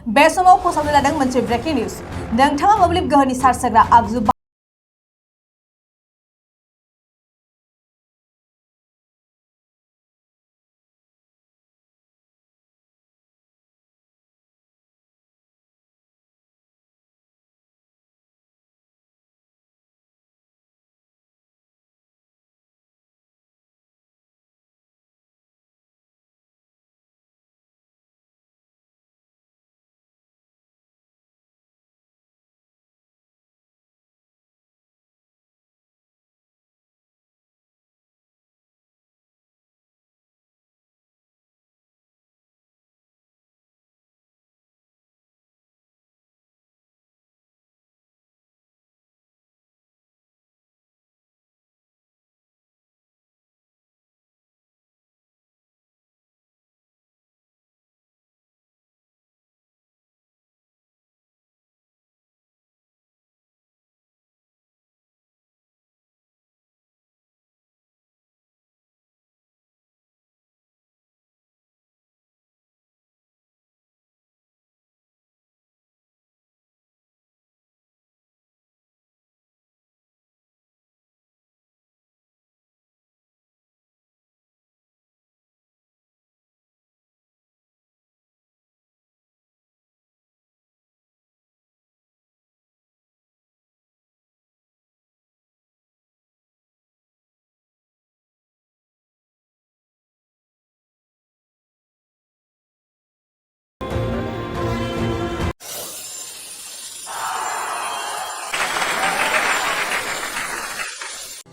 बे समाव फोसावनो लादों मोनसे ब्रेकिं निउज नोंथाङा मोब्लिब गोहोनि चार्ज होग्रा आगजु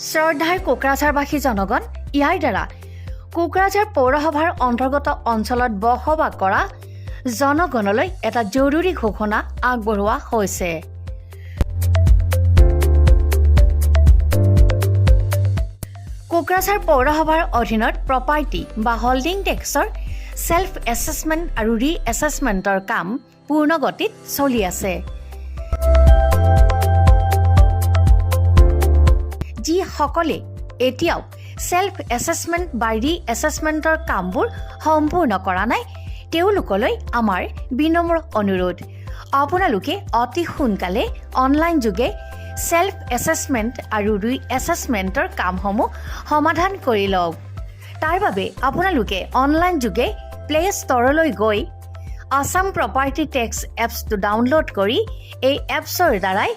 শ্ৰদ্ধাৰ কোকৰাঝাৰবাসী জনগণ ইয়াৰ দ্বাৰা কোকৰাঝাৰ পৌৰসভাৰ অন্তৰ্গত অঞ্চলত বসবাস কৰা জনগণলৈ এটা জৰুৰী ঘোষণা আগবঢ়োৱা হৈছে। কোকৰাঝাৰ পৌৰসভাৰ অধীনত প্ৰপাৰ্টি বা হোল্ডিং টেক্সৰ সেল্ফ এছেছমেণ্ট আৰু ৰি এছেছমেণ্টৰ কাম পূৰ্ণ গতিত চলি আছে। যিসকলে এতিয়াও সেল্ফ এছেছমেণ্ট বা ৰি এছেছমেণ্টৰ কামবোৰ সম্পূৰ্ণ কৰা নাই তেওঁলোকলৈ আমাৰ বিনম্ৰ অনুৰোধ, আপোনালোকে অতি সোনকালে অনলাইন যোগে সেল্ফ এছেছমেণ্ট আৰু ৰি এছেছমেণ্টৰ কামসমূহ সমাধান কৰি লওক। তাৰ বাবে আপোনালোকে অনলাইন যোগে প্লে ষ্টৰলৈ গৈ আসাম প্ৰপাৰ্টি টেক্স এপছটো ডাউনলোড কৰি এই এপছৰ দ্বাৰাই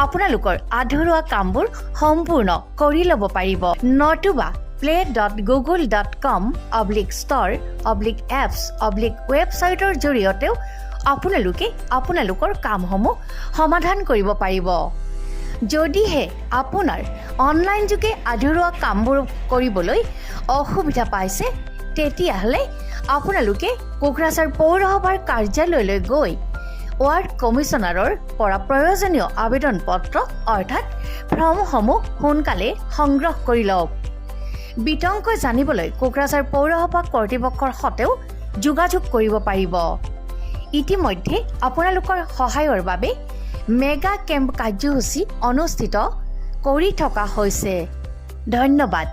আপোনালোকৰ আধৰুৱা কামবোৰ সম্পূৰ্ণ কৰি ল'ব পাৰিব। নতুবা play.google.com/store/apps/ৱেবছাইটৰ জৰিয়তেও আপোনালোকে আপোনালোকৰ কামসমূহ সমাধান কৰিব পাৰিব। যদিহে আপোনাৰ অনলাইন যোগে আধৰুৱা কামবোৰ কৰিবলৈ অসুবিধা পাইছে তেতিয়াহ'লে আপোনালোকে কোকৰাঝাৰ পৌৰসভাৰ কাৰ্যালয়লৈ গৈ ৱাৰ্ড কমিছনাৰৰ পৰা প্ৰয়োজনীয় আবেদন পত্ৰ অৰ্থাৎ ফৰ্মসমূহ সোনকালে সংগ্ৰহ কৰি লওক। বিতংকৈ জানিবলৈ কোকৰাঝাৰ পৌৰসভা কৰ্তৃপক্ষৰ সৈতেও যোগাযোগ কৰিব পাৰিব। ইতিমধ্যে আপোনালোকৰ সহায়ৰ বাবে মেগা কেম্প কাৰ্যসূচী অনুষ্ঠিত কৰি থকা হৈছে। ধন্যবাদ।